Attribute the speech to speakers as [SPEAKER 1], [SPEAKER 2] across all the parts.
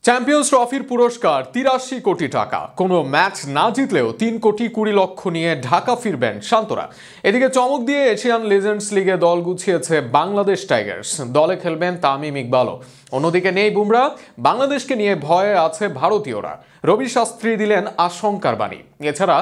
[SPEAKER 1] Champions ট্রফির পুরস্কার ৮৩ কোটি টাকা। কোনো ম্যাচ না জিতলেও ৩,২০,০০,০০,০০০ নিয়ে ঢাকা ফিরবেন শান্তরা। এদিকে চমক দিয়ে এশিয়ান লেজেন্ডস লিগে দল গুছিয়েছে বাংলাদেশ টাইগার্স। দলে খেলবেন তামিম ইকবালও। অন্যদিকে নেই বুমরা। বাংলাদেশকে নিয়ে ভয়ে আছে ভারতীয়রা। রবি শাস্ত্রী দিলেন আশঙ্কার বাণী। এছাড়া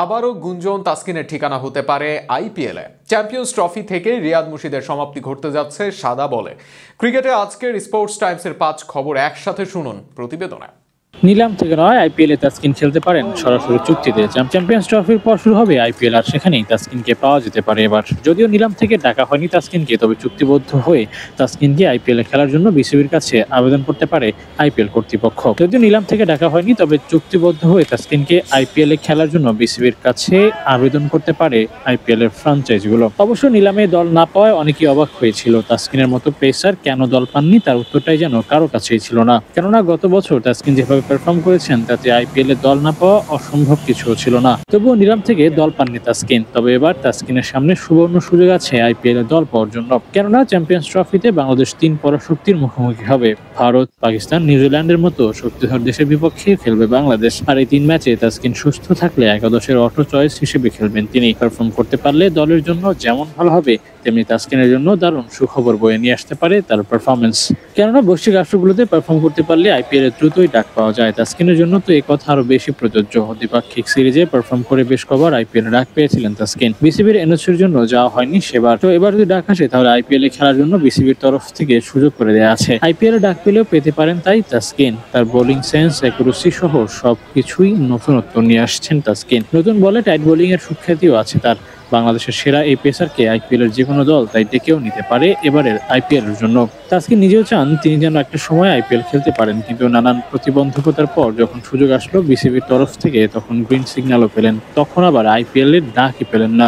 [SPEAKER 1] আবারও গুঞ্জন তাসকিনের ঠিকানা হতে পারে আইপিএলে। চ্যাম্পিয়ন্স ট্রফি থেকে রিয়াদ মুর্শিদের সমাপ্তি ঘটতে যাচ্ছে সাদা বলে। ক্রিকেটে আজকের স্পোর্টস টাইমসের ৫ খবর একসাথে শুনুন প্রতিবেদনে।
[SPEAKER 2] নিলাম থেকে নয়, আইপিএলে তাসকিন খেলতে পারেন সরাসরি চুক্তিতে। চ্যাম্পিয়ন্স ট্রফির পর শুরু হবে আইপিএল, আর সেখানেই তাসকিনকে পাওয়া যেতে পারে এবার। যদিও নিলাম থেকে ডাকা হয়নি তাসকিনকে, তবে চুক্তিবদ্ধ হয়ে তাসকিনকে আইপিএলে খেলার জন্য বিসিবির কাছে আবেদন করতে পারে আইপিএল কর্তৃপক্ষ। যদিও নিলাম থেকে ডাকা হয়নি, তবে চুক্তিবদ্ধ হয়ে তাসকিনকে আইপিএলে খেলার জন্য বিসিবির কাছে আবেদন করতে পারে আইপিএল এর ফ্র্যাঞ্চাইজিগুলো। অবশ্য নিলামে দল না পাওয়ায় অনেকেই অবাক হয়েছিল। তাসকিনের মতো পেসার কেন দল পাননি, তার উত্তরটাই যেন কারো কাছেই ছিল না। কেননা গত বছর তাসকিন যেভাবে পারফর্ম করেছেন তাতে আইপিএল এ দল না পাওয়া অসম্ভব কিছু ছিল না। তবুও নিলাম থেকে দল পাননি তাসকিন। তবে এবার তাসকিনের সামনে সুবর্ণ সুযোগ আছে আইপিএল এ দল পাওয়ার জন্য। কেননা চ্যাম্পিয়ন্স ট্রফিতে বাংলাদেশ ৩ পরাশক্তির মুখোমুখি হবে। ভারত, পাকিস্তান, নিউজিল্যান্ডের মতো শক্তিধর দেশের বিপক্ষে খেলবে বাংলাদেশ। আর এই ৩ ম্যাচে তাসকিন সুস্থ থাকলে একাদশের অটো চয়েস হিসেবে খেলবেন তিনি। পারফর্ম করতে পারলে দলের জন্য যেমন ভালো হবে, তেমনি তাসকিনের জন্য দারুণ সুখবর বয়ে নিয়ে আসতে পারে তার পারফরমেন্স। কেননা বৈশ্বিক রাষ্ট্রগুলোতে পারফর্ম করতে পারলে আইপিএল এর দ্রুতই ডাক পাওয়া যায়। তাসকিনের জন্য তো এই কথা আরো বেশি প্রযোজ্য। দ্বিপাক্ষিক সিরিজে পারফর্ম করে বেশ কবার আইপিএল ডাক পেয়েছিলেন তাসকিন। বিসিবির এনওসির জন্য যাওয়া হয়নি সেবার। তো এবার যদি ডাক আসে, তাহলে আইপিএল এ খেলার জন্য বিসিবির তরফ থেকে সুযোগ করে দেওয়া আছে। আইপিএল এ ডাক পেলেও পেতে পারেন তাই তাসকিন। তার বোলিং সেন্স, অ্যাকুরেসি সহ সবকিছুই নতুনত্ব নিয়ে আসছেন তাসকিন। নতুন বলে টাইট বোলিং এর সুখ্যাতিও আছে তার। বাংলাদেশের সেরা এই পেসারকে আইপিএল এর যে কোনো দল তাই ডেকেও নিতে পারে এবারের আইপিএল এর জন্য। তাসকিন নিজেও চান তিনি যেন একটা সময় আইপিএল খেলতে পারেন, কিন্তু নানান প্রতিবন্ধকতার পর যখন সুযোগ আসলো বিসিবির তরফ থেকে, তখন গ্রিন সিগন্যালও পেলেন। তখন আবার আইপিএল এর ডাকই পেলেন না।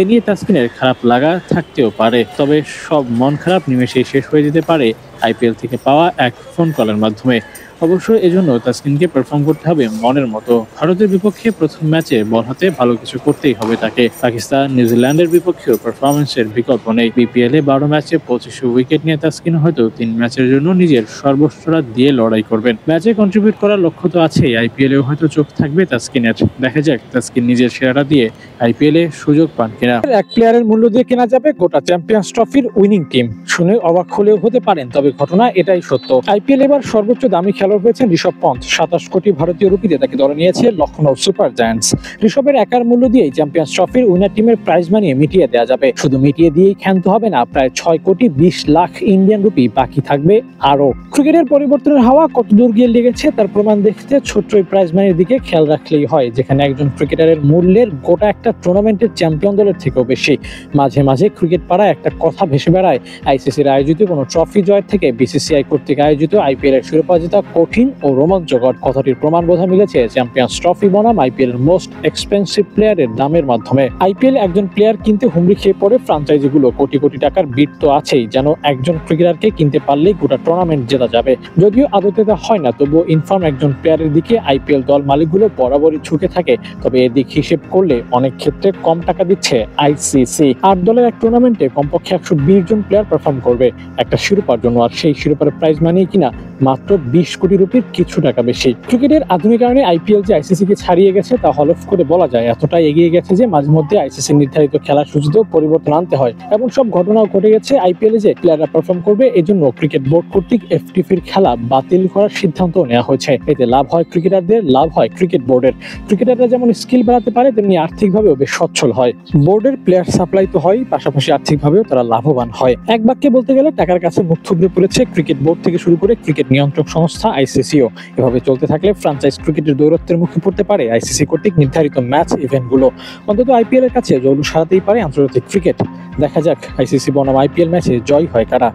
[SPEAKER 2] এ নিয়ে তাসকিনের খারাপ লাগা থাকতেও পারে, তবে সব মন খারাপ নিমেষেই শেষ হয়ে যেতে পারে আইপিএল থেকে পাওয়া এক ফোন কলের মাধ্যমে। অবশ্য এজন্য তাসকিনকে পারফর্ম করতে হবে মনের মতো। ভারতের বিপক্ষে প্রথম ম্যাচে বল হাতে ভালো কিছু করতেই হবে তাকে। পাকিস্তান, নিউজিল্যান্ডের বিপক্ষেও পারফরমেন্সের বিকল্প নেই। বিপিএল এ ১২ ম্যাচে ২৫ উইকেট নিয়ে তাসকিন হয়তো ৩ ম্যাচের জন্য নিজের সর্বস্বরা দিয়ে লড়াই করবেন। ম্যাচে কন্ট্রিবিউট করার লক্ষ্য তো আছেই, আইপিএল এও হয়তো চোখ থাকবে তাসকিনের। দেখা যাক তাসকিন নিজের সেরাটা দিয়ে আইপিএল এ সুযোগ পান কিনা।
[SPEAKER 3] এক প্লেয়ারের মূল্য দিয়ে কেনা যাবে গোটা চ্যাম্পিয়ন্স ট্রফির উইনিং টিম। শুনে অবাক হলেও হতে পারেন, তবে ঘটনা এটাই সত্য। আইপিএল এবার সর্বোচ্চ দামি খেলোয়াড় হয়েছেন ঋষভ পন্থ। ২৭ কোটি ভারতীয় রুপিতে তাকে দলে নিয়েছে লখনৌ সুপার জায়ান্টস। ঋষভের একার মূল্য দিয়েই চ্যাম্পিয়ন্স ট্রফির উইনার টিমের প্রাইজ মানি মিটিয়ে দেওয়া যাবে। শুধু মিটিয়ে দিয়েই ক্ষান্ত হবে না, প্রায় ৬,২০,০০,০০০ ইন্ডিয়ান রুপি বাকি থাকবে আরো। ক্রিকেটের পরিবর্তনের হাওয়া কত দূর গিয়ে লেগেছে তার প্রমাণ দেখতে ছোট্ট এই প্রাইজ মানির দিকে খেয়াল রাখলেই হয়, যেখানে একজন ক্রিকেটারের মূল্যের গোটা একটা টুর্নামেন্টের চ্যাম্পিয়ন দলের থেকেও বেশি। মাঝে মাঝে ক্রিকেট পাড়ায় একটা কথা ভেসে বেড়ায়, আইসিসির আয়োজিত কোনো ট্রফি জয়ের থেকে বিসিসিআই কর্তৃক আয়োজিত আইপিএল এর শিরোপা জেতা কঠিন ও রোমাঞ্চকর। কথাটির প্রমাণ বোধহয় মিলেছে চ্যাম্পিয়ন্স ট্রফি বনাম আইপিএল এর মোস্ট এক্সপেন্সিভ প্লেয়ারের দামের মাধ্যমে। আইপিএল একজন প্লেয়ার কিনতে হুমড়ি খেয়ে পড়ে ফ্রাঞ্চাইজিগুলো। কোটি কোটি টাকার বিট তো আছেই, যেন একজন ক্রিকেটারকে কিনতে পারলেই গোটা টুর্নামেন্ট জেতা যাবে। যদিও আদতে তা হয় না, তবুও ইনফর্ম একজন প্লেয়ারের দিকে আইপিএল দল মালিকগুলো বরাবরই ঝুঁকে থাকে। তবে এদিক হিসেব করলে অনেক ক্ষেত্রে কম টাকা দিচ্ছে আইসিসি। ৮ দলের এক টুর্নামেন্টে কমপক্ষে ১২০ জন প্লেয়ার পারফর্ম করবে একটা শিরোপার জন্য, আর সেই শিরোপার প্রাইজ মানিয়ে কিনা মাত্র ২০ কোটি রুপির কিছু টাকা বেশি। ক্রিকেটের আধুনিকায়নে আইপিএল যে আইসিসিকে ছাড়িয়ে গেছে তা হলফ করে বলা যায়। এতটাই এগিয়ে গেছে যে মাঝে মধ্যে আইসিসি নির্ধারিত খেলার সূচিতেও পরিবর্তন আনতে হয়। এমন সব ঘটনাও ঘটে গেছে আইপিএল এ যে প্লেয়াররা পারফর্ম করবে এজন্য ক্রিকেট বোর্ড কর্তৃক এফটিপির খেলা বাতিল করার সিদ্ধান্ত নেওয়া হয়েছে। এতে লাভ হয় ক্রিকেটারদের, লাভ হয় ক্রিকেট বোর্ডের। ক্রিকেটাররা যেমন স্কিল বাড়াতে পারে, তেমনি আর্থিকভাবেও বেশ সচ্ছল হয়। বোর্ডের প্লেয়ার সাপ্লাই তো হয়, পাশাপাশি আর্থিকভাবেও তারা লাভবান হয়। এক বাক্যে বলতে গেলে টাকার কাছে মুখ থুবড়ে পড়েছে ক্রিকেট বোর্ড থেকে শুরু করে ক্রিকেট নিয়ন্ত্রক সংস্থা আইসিসিও। এভাবে চলতে থাকলে ফ্র্যাঞ্চাইজ ক্রিকেটের দৌরত্বের মুখে পড়তে পারে আইসিসি কর্তৃক নির্ধারিত ম্যাচ ইভেন্টগুলো। অন্তত আইপিএল এর কাছে জৌলুস সারাতেই পারে আন্তর্জাতিক ক্রিকেট। দেখা যাক আইসিসি বনাম আইপিএল ম্যাচে জয় হয় কারা।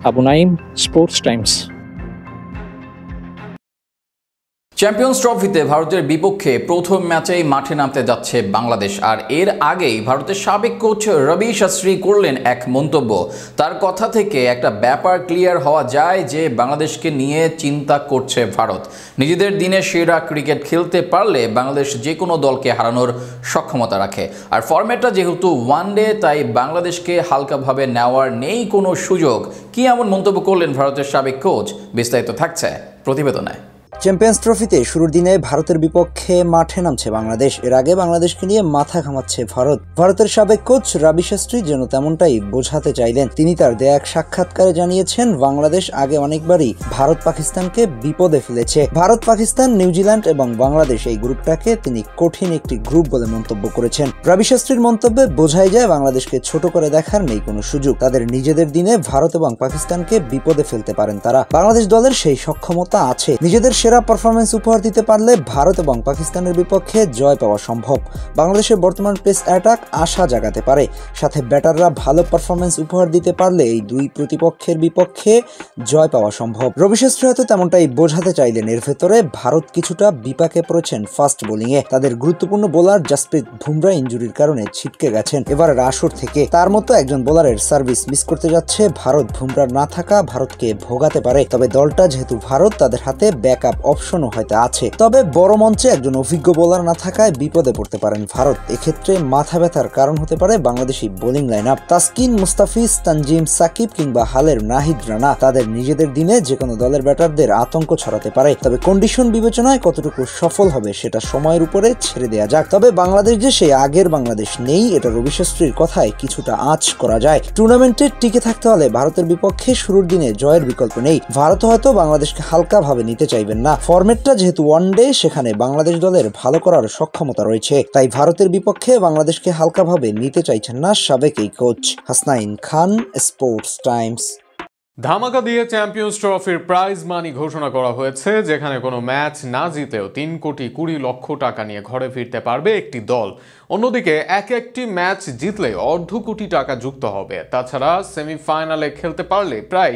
[SPEAKER 3] Abu Naim, sports Times.
[SPEAKER 4] Champions ট্রফিতে ভারতের বিপক্ষে প্রথম ম্যাচেই মাঠে নামতে যাচ্ছে বাংলাদেশ। আর এর আগেই ভারতের সাবেক কোচ রবি শাস্ত্রী করলেন এক মন্তব্য। তার কথা থেকে একটা ব্যাপার ক্লিয়ার হওয়া যায় যে বাংলাদেশকে নিয়ে চিন্তা করছে ভারত। নিজেদের দিনে সেরা ক্রিকেট খেলতে পারলে বাংলাদেশ যে কোনো দলকে হারানোর সক্ষমতা রাখে। আর ফরম্যাটটা যেহেতু ওয়ানডে, তাই বাংলাদেশকে হালকাভাবে নেওয়ার নেই কোনো সুযোগ। কি এমন মন্তব্য করলেন ভারতের সাবেক কোচ? বিস্তারিত থাকছে প্রতিবেদনে।
[SPEAKER 5] চ্যাম্পিয়ন্স ট্রফিতে শুরুর দিনে ভারতের বিপক্ষে মাঠে নামছে বাংলাদেশ। এর আগে বাংলাদেশকে নিয়ে মাথা ঘামাচ্ছে ভারতের সাবেক কোচ রবি শাস্ত্রী যেন তেমনটাই বোঝাতে চাইলেন। তিনি তার দেয়া এক সাক্ষাৎকারে জানিয়েছেন, বাংলাদেশ আগে অনেকবারই ভারত পাকিস্তানকে বিপদে ফেলেছে। ভারত, পাকিস্তান, নিউজিল্যান্ড এবং বাংলাদেশ এই গ্রুপটাকে তিনি কঠিন একটি গ্রুপ বলে মন্তব্য করেছেন। রবি শাস্ত্রীর মন্তব্যে বোঝাই যায় বাংলাদেশকে ছোট করে দেখার নেই কোনো সুযোগ। তাদের নিজেদের দিনে ভারত এবং পাকিস্তানকে বিপদে ফেলতে পারেন তারা। বাংলাদেশ দলের সেই সক্ষমতা আছে। নিজেদের সেরা পারফরমেন্স উপহার দিতে পারলে ভারত এবং পাকিস্তানের বিপক্ষে জয় পাওয়া সম্ভব। বাংলাদেশের বর্তমান পেস অ্যাটাক আশা জাগাতে পারে। সাথে ব্যাটাররা ভালো পারফরমেন্স উপহার দিতে পারলে এই দুই প্রতিপক্ষের বিপক্ষে জয় পাওয়া সম্ভব। রবি শাস্ত্রী হয়তো তেমনটাই বোঝাতে চাইলেন। এর ভেতরে ভারত কিছুটা বিপাকে পড়েছেন ফাস্ট বোলিংয়ে। তাদের গুরুত্বপূর্ণ বোলার জাসপ্রীত বুমরা ইনজুরির কারণে ছিটকে গেছেন এবারের আসর থেকে। তার মতো একজন বোলারের সার্ভিস মিস করতে যাচ্ছে ভারত। বুমরার না থাকা ভারতকে ভোগাতে পারে। তবে দলটা যেহেতু ভারত, তাদের হাতে ব্যাকআপ অপশনও হয়তো আছে। তবে বড় মঞ্চে একজন অভিজ্ঞ বোলার না থাকায় বিপদে পড়তে পারেন ভারত। এক্ষেত্রে মাথা ব্যথার কারণ হতে পারে Bangladeshi bowling line up. Taskin, Mustafiz, Tanzim, Shakib কিংবা হালের নাহিদ রানা তাদের নিজেদের দিনে যে কোনো দলের ব্যাটারদের আতঙ্ক ছড়াতে পারে। তবে কন্ডিশন বিবেচনায় কতটুকু সফল হবে সেটা সময়ের উপরে ছেড়ে দেওয়া যাক। তবে বাংলাদেশ যে সেই আগের বাংলাদেশ নেই, এটা রবি শাস্ত্রীর কথায় কিছুটা আঁচ করা যায়। টুর্নামেন্টে টিকে থাকতে হলে ভারতের বিপক্ষে শুরুর দিনে জয়ের বিকল্প নেই। ভারত হয়তো বাংলাদেশকে হালকাভাবে নিতে চাইবেন না। ফরম্যাটটা যেহেতু ওয়ানডে, সেখানে বাংলাদেশ দলের ভালো করার সক্ষমতা রয়েছে। তাই ভারতের বিপক্ষে বাংলাদেশকে হালকাভাবে নিতে চাইছেন না সাবেক এই কোচ। হাসনাইন খান, স্পোর্টস টাইমস।
[SPEAKER 1] ধামাকা দিয়ে চ্যাম্পিয়ন্স ট্রফির প্রাইজ মানি ঘোষণা করা হয়েছে, যেখানে কোনো ম্যাচ না জিতেও 3,20,00,000 টাকা নিয়ে ঘরে ফিরতে পারবে একটি দল। অন্যদিকে একটি ম্যাচ জিতলে অর্ধ-কোটি টাকা যুক্ত হবে। তাছাড়া সেমিফাইনালে খেলতে পারলে প্রায়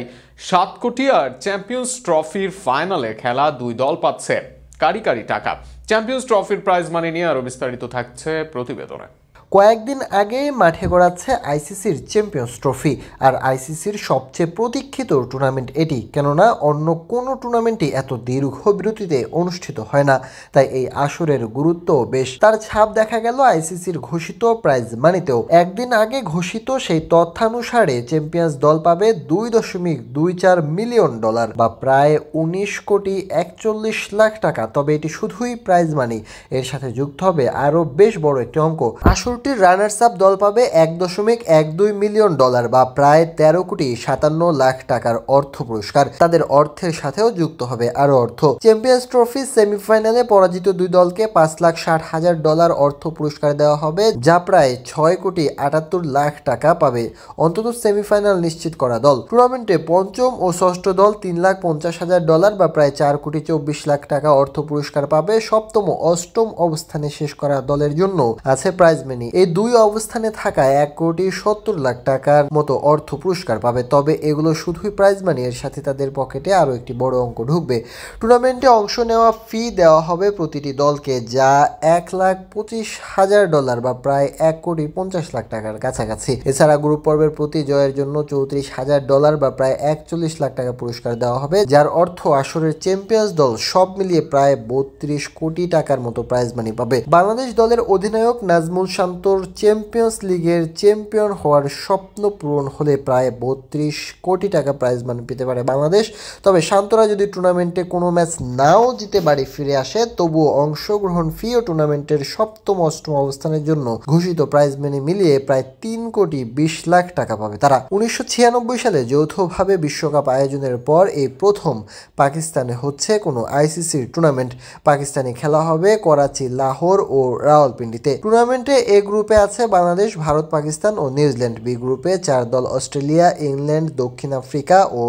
[SPEAKER 1] 7 কোটি, আর চ্যাম্পিয়ন্স ট্রফির ফাইনালে খেলা 2 দল পাচ্ছে কারি টাকা। চ্যাম্পিয়ন্স ট্রফির প্রাইজ মানি নিয়ে আরো বিস্তারিত থাকছে প্রতিবেদনে।
[SPEAKER 6] কয়েকদিন আগে মাঠে গড়াচ্ছে আইসিসির চ্যাম্পিয়ন্স ট্রফি। আর আইসিসির সবচেয়ে প্রতীক্ষিত টুর্নামেন্ট এটি, কেননা অন্য কোনো টুর্নামেন্টই এত দীর্ঘ বিরতিতে অনুষ্ঠিত হয় না। তাই এই আসরের গুরুত্ব বেশ। তার ছাপ দেখা গেল আইসিসির ঘোষিত প্রাইজ মানিতেও। একদিন আগে ঘোষিত সেই তথ্যানুসারে চ্যাম্পিয়ন্স দল পাবে $2.24 মিলিয়ন, বা প্রায় 19,41,00,000 টাকা। তবে এটি শুধুই প্রাইজ মানি, এর সাথে যুক্ত হবে আরও বেশ বড় একটি অঙ্ক। আসরটির রানার্স আপ দল পাবে $1.12 মিলিয়ন, বা প্রায় 13,57,00,000 টাকার অর্থ পুরস্কার। তাদের অর্থের সাথেও যুক্ত হবে আরো অর্থ। চ্যাম্পিয়ন্স ট্রফি সেমিফাইনালে পরাজিত দুই দলকে $5,60,000 অর্থ পুরস্কার দেওয়া হবে, যা প্রায় 6,78,00,000 টাকা পাবে অন্তত সেমিফাইনাল নিশ্চিত করা দল। টুর্নামেন্টে পঞ্চম ও ষষ্ঠ দল $3,50,000, বা প্রায় 4,24,00,000 টাকা অর্থ পুরস্কার পাবে। সপ্তম ও অষ্টম অবস্থানে শেষ করা দলের জন্য আছে প্রাইজ মানি। এই দুই অবস্থানে থাকা 1,70,00,000 টাকার মতো অর্থ পুরস্কার পাবে। তবে এগুলো শুধুই প্রাইজ মানি, এর সাথে তাদের পকেটে আরো একটি বড় অঙ্ক ঢুকবে। টুর্নামেন্টে অংশ নেওয়া ফি দেওয়া হবে প্রতিটি দলকে, যা $1,25,000, বা প্রায় 1,50,00,000 টাকার কাছাকাছি। এছাড়া গ্রুপ পর্বের প্রতি জয়ের জন্য $34,000, বা প্রায় 41,00,000 টাকা পুরস্কার দেওয়া হবে, যার অর্থ আসরের চ্যাম্পিয়ন্স দল সব মিলিয়ে প্রায় 32 কোটি টাকার মতো প্রাইজ মানি পাবে। বাংলাদেশ দলের অধিনায়ক নাজমুল শান্তর চ্যাম্পিয়ন্স লিগের চ্যাম্পিয়ন হওয়ার স্বপ্ন পূরণ হলে প্রায় 32 কোটি টাকা প্রাইজ মানি পেতে পারে বাংলাদেশ। তবে শান্তরা যদি টুর্নামেন্টে কোনো ম্যাচ নাও জিতে বাড়ি ফিরে আসে, তবুও অংশগ্রহণ ফি ও টুর্নামেন্টের সপ্তম অষ্টম অবস্থানের জন্য ঘোষিত প্রাইজ মানি মিলিয়ে প্রায় 3,20,00,000 টাকা পাবে তারা। 1996 সালে যৌথভাবে বিশ্বকাপ আয়োজনের পর এই প্রথম পাকিস্তানে হচ্ছে কোনো আইসিসির টুর্নামেন্ট। পাকিস্তানে খেলা হবে করাচি, লাহোর ও রাওয়ালপিন্ডিতে। টুর্নামেন্টে এ গ্রুপে আছে বাংলাদেশ, ভারত, পাকিস্তান ও নিউজিল্যান্ড। বি গ্রুপে 4 দল অস্ট্রেলিয়া, ইংল্যান্ড, দক্ষিণ আফ্রিকা ও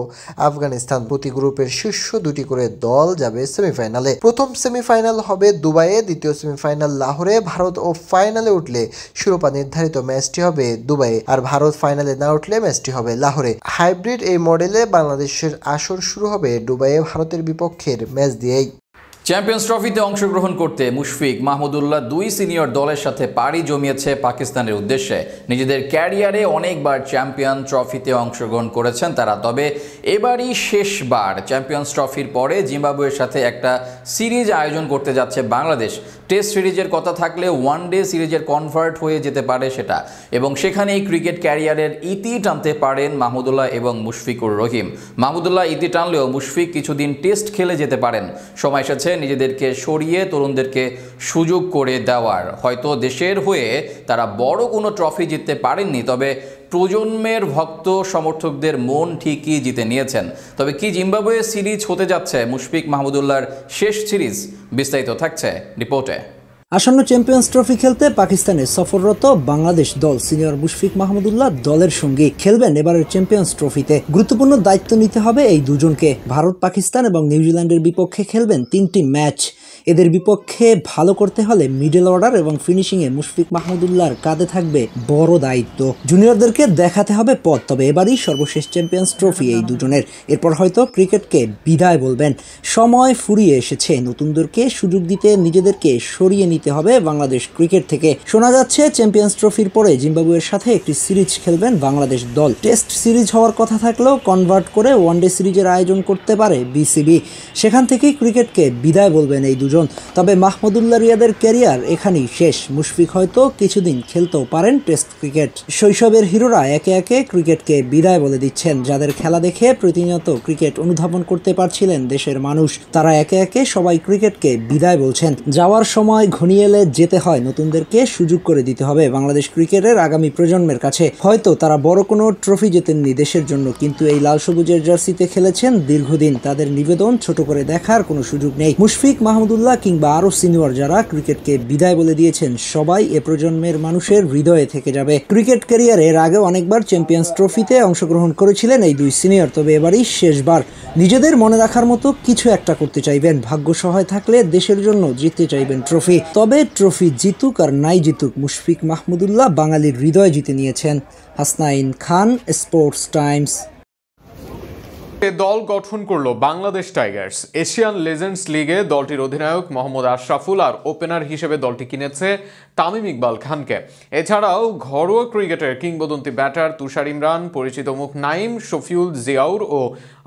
[SPEAKER 6] আফগানিস্তান। প্রতি গ্রুপের শীর্ষ 2টি করে দল যাবে সেমিফাইনালে। প্রথম সেমিফাইনাল হবে দুবাইয়ে, দ্বিতীয় সেমিফাইনাল লাহোরে। ভারত ও ফাইনালে উঠলে শিরোপা নির্ধারিত ম্যাচটি হবে দুবাইয়ে, আর ভারত ফাইনালে না উঠলে ম্যাচটি হবে লাহোরে। হাইব্রিড এই মডেলে বাংলাদেশের আসর শুরু হবে দুবাইয়ে ভারতের বিপক্ষের ম্যাচ দিয়েই।
[SPEAKER 4] চ্যাম্পিয়ন্স ট্রফিতে অংশগ্রহণ করতে মুশফিক মাহমুদুল্লাহ দুই সিনিয়র দলের সাথে পাড়ি জমিয়েছে পাকিস্তানের উদ্দেশ্যে। নিজেদের ক্যারিয়ারে অনেকবার চ্যাম্পিয়ন ট্রফিতে অংশগ্রহণ করেছেন তারা, তবে এবারই শেষবার চ্যাম্পিয়ন্স ট্রফির পরে জিম্বাবুয়ের সাথে একটা সিরিজ আয়োজন করতে যাচ্ছে বাংলাদেশ। টেস্ট সিরিজের কথা থাকলে ওয়ান ডে সিরিজের কনভার্ট হয়ে যেতে পারে সেটা, এবং সেখানেই ক্রিকেট ক্যারিয়ারের ইতি টানতে পারেন মাহমুদুল্লাহ এবং মুশফিকুর রহিম। মাহমুদুল্লাহ ইতি টানলেও মুশফিক কিছুদিন টেস্ট খেলে যেতে পারেন। সময় এসেছে নিজেদেরকে সরিয়ে তরুণদেরকে সুযোগ করে দেওয়ার। হয়তো দেশের হয়ে তারা বড় কোনো ট্রফি জিততে পারেননি, তবে প্রজন্মের ভক্ত সমর্থকদের মন ঠিকই জিতে নিয়েছেন। তবে কি জিম্বাবুয়ে সিরিজ হতে যাচ্ছে মুশফিক মাহমুদুল্লাহর শেষ সিরিজ? বিস্তারিত থাকছে রিপোর্টে।
[SPEAKER 5] আসন্ন চ্যাম্পিয়ন্স ট্রফি খেলতে পাকিস্তানে সফররত বাংলাদেশ দল সিনিয়র মুশফিক মাহমুদুল্লাহ দলের সঙ্গে খেলবেন এবারের চ্যাম্পিয়ন্স ট্রফিতে। গুরুত্বপূর্ণ দায়িত্ব নিতে হবে এই দুজনকে। ভারত, পাকিস্তান এবং নিউজিল্যান্ডের বিপক্ষে খেলবেন 3টি ম্যাচ। এদের বিপক্ষে ভালো করতে হলে মিডল অর্ডার এবং ফিনিশিংয়ে মুশফিক মাহমুদুল্লাহর কাঁধে থাকবে বড় দায়িত্ব। জুনিয়রদেরকে দেখাতে হবে পথ। তবে এবারই সর্বশেষ চ্যাম্পিয়ন্স ট্রফি এই দুজনের। এরপর হয়তো ক্রিকেটকে বিদায় বলবেন। সময় ফুরিয়ে এসেছে। নতুনদেরকে সুযোগ দিতে নিজেদেরকে সরিয়ে নিতে হবে বাংলাদেশ ক্রিকেট থেকে। শোনা যাচ্ছে চ্যাম্পিয়ন্স ট্রফির পরে জিম্বাবুয়ের সাথে একটি সিরিজ খেলবেন বাংলাদেশ দল। টেস্ট সিরিজ হওয়ার কথা থাকলেও কনভার্ট করে ওয়ানডে সিরিজের আয়োজন করতে পারে বিসিবি। সেখান থেকেই ক্রিকেটকে বিদায় বলবেন এই দুজন। তবে মাহমুদুল্লাহ রিয়াদের ক্যারিয়ার এখানেই শেষ। মুশফিক হয়তো কিছুদিন খেলতেও পারেন টেস্ট ক্রিকেট। শৈশবের হিরোরা একে একে ক্রিকেটকে বিদায় বলে দিচ্ছেন। যাদের খেলা দেখে প্রতিনিয়ত ক্রিকেট অনুধাবন করতে পারছিলেন দেশের মানুষ, তারা একে একে সবাই ক্রিকেটকে বিদায় বলছেন। যাওয়ার সময় ঘনিয়ে এলে যেতে হয়। নতুনদেরকে সুযোগ করে দিতে হবে বাংলাদেশ ক্রিকেটের আগামী প্রজন্মের কাছে। হয়তো তারা বড় কোনো ট্রফি জেতেননি দেশের জন্য, কিন্তু এই লাল সবুজের জার্সিতে খেলেছেন দীর্ঘদিন। তাদের নিবেদন ছোট করে দেখার কোনো সুযোগ নেই। মুশফিক মাহমুদুল্লাহ কিংবা আরো সিনিয়র যারা ক্রিকেটকে বিদায় বলে দিয়েছেন, সবাই এ প্রজন্মের মানুষের হৃদয়ে থেকে যাবে। ক্রিকেট ক্যারিয়ারে এর আগে অনেকবার চ্যাম্পিয়ন্স ট্রফিতে অংশগ্রহণ করেছিলেন এই দুই সিনিয়র। তবে এবারই শেষবার। নিজেদের মনে রাখার মতো কিছু একটা করতে চাইবেন। ভাগ্য সহায় থাকলে দেশের জন্য জিততে চাইবেন ট্রফি। তবে ট্রফি জিতুক আর নাই জিতুক, মুশফিক মাহমুদুল্লাহ বাঙালির হৃদয় জিতে নিয়েছেন। হাসনাইন খান, স্পোর্টস টাইমস।
[SPEAKER 1] দল গঠন করলো বাংলাদেশ টাইগার্স। এশিয়ান লেজেন্ডস লিগে দলটির অধিনায়ক মোহাম্মদ আশরাফুল আর ওপেনার হিসেবে দলটি কিনেছে তামিম ইকবাল খানকে। এছাড়াও ঘরোয়া ক্রিকেটের কিংবদন্তি ব্যাটার তুষার ইমরান, পরিচিত মুখ নাইম, শফিউল, জিয়াউর ও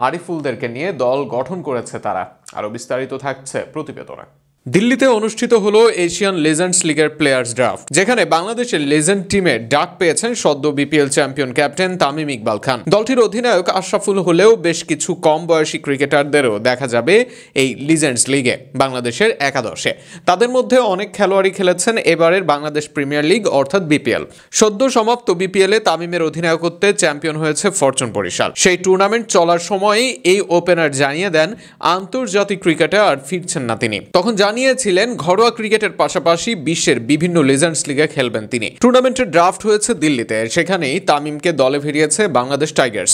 [SPEAKER 1] আরিফুলদেরকে নিয়ে দল গঠন করেছে তারা। আরও বিস্তারিত থাকছে প্রতিবেদনে। দিল্লিতে অনুষ্ঠিত হলো এশিয়ান লেজেন্ডস লিগের প্লেয়ার্স ড্রাফট, যেখানে বাংলাদেশের লেজেন্ড টিমে ডাক পেয়েছেন সদ্য BPL champion captain Tamim Iqbal Khan. দলটির অধিনায়ক আশরাফুল হলেও বেশ কিছু কম বয়সী ক্রিকেটারদেরও দেখা যাবে এই লিজেন্ডস লিগে বাংলাদেশের একাদশে। তাদের মধ্যে অনেক খেলোয়াড়ই খেলেছেন এবারের বাংলাদেশ প্রিমিয়ার লিগ অর্থাৎ বিপিএল। সদ্য সমাপ্ত বিপিএলে তামিমের অধিনায়কত্বে চ্যাম্পিয়ন হয়েছে ফরচুন বরিশাল। সেই টুর্নামেন্ট চলার সময়ই এই ওপেনার জানিয়ে দেন আন্তর্জাতিক ক্রিকেটে আর ফিরছেন না তিনি। তখন জানিয়েছিলেন ঘরোয়া ক্রিকেটের পাশাপাশি বিশ্বের বিভিন্ন লেজেন্ডস লিগে খেলবেন তিনি। টুর্নামেন্টের ড্রাফট হয়েছে দিল্লিতে, সেখানেই তামিমকে দলে ফিরিয়েছে বাংলাদেশ টাইগার্স।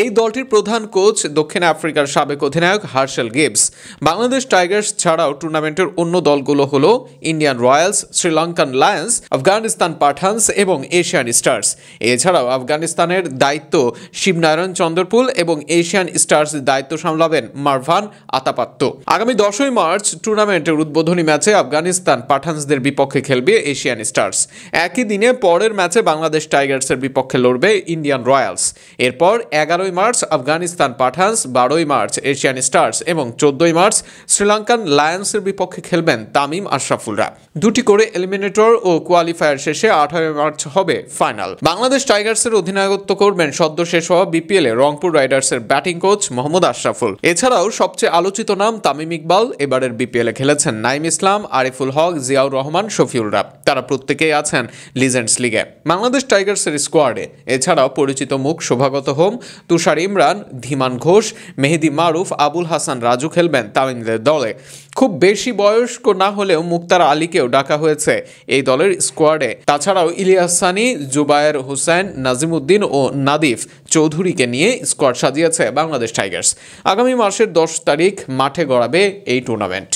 [SPEAKER 1] এই দলটির প্রধান কোচ দক্ষিণ আফ্রিকার সাবেক অধিনায়ক হার্শেল গিবস। বাংলাদেশ টাইগার্স ছাড়াও টুর্নামেন্টের অন্য দলগুলো হলো Indian Royals, Sri Lankan Lions, Afghanistan Pathans এবং এশিয়ান স্টার্স। এছাড়াও আফগানিস্তানের দায়িত্ব শিবনারায়ণ চন্দ্রপুল এবং এশিয়ান স্টার্স দায়িত্ব সামলাবেন মারভান আতাপাত্ত। আগামী 10ই মার্চ টুর্নামেন্টের উদ্বোধনী ম্যাচে আফগানিস্তান পাঠানসদের বিপক্ষে খেলবে এশিয়ান স্টার্স। একই দিনে পরের ম্যাচে বাংলাদেশ টাইগার্সের বিপক্ষে লড়বে ইন্ডিয়ান রয়্যালস। এরপর 11ই মার্চ আফগানিস্তান পাঠানস, 12ই মার্চ এশিয়ান স্টার্স এবং 14ই মার্চ শ্রীলঙ্কান লায়ন্সের বিপক্ষে খেলবেন তামিম আশরাফুলরা। দুটি করে এলিমিনেটর ও কোয়ালিফায়ার শেষে 18 মার্চ হবে ফাইনাল। বাংলাদেশ টাইগার্সের অধিনায়কত্ব করবেন সদ্য শেষ হওয়া বিপিএলে রংপুর রাইডার্সের ব্যাটিং কোচ মোহাম্মদ আশরাফুল। এছাড়াও সবচেয়ে আলোচিত নাম তামিম ইকবাল। এবারের বিপিএলে খেলেছেন নাইম ইসলাম, আরিফুল হক, জিয়াউর রহমান, শফিউলরা। তারা প্রত্যেকেই আছেন লিজেন্ডস লিগে। বাংলাদেশ টাইগার্সের স্কোয়াডে এছাড়াও পরিচিত মুখ শোভাগত হোম, তুষার ইমরান, ধীমান ঘোষ, মেহেদি মারুফ, আবুল হাসান রাজু খেলবেন তামিমদের দলে। খুব বেশি বয়স্ক না হলেও মুক্তার আলীকেও ডাকা হয়েছে এই দলের স্কোয়াডে। তাছাড়াও ইলিয়াস সানি, জুবায়ের হোসেন, নাজিমুদ্দিন ও নাদিফ চৌধুরীকে নিয়ে স্কোয়াড সাজিয়েছে বাংলাদেশ টাইগার্স। আগামী মাসের 10 তারিখ মাঠে গড়াবে এই টুর্নামেন্ট।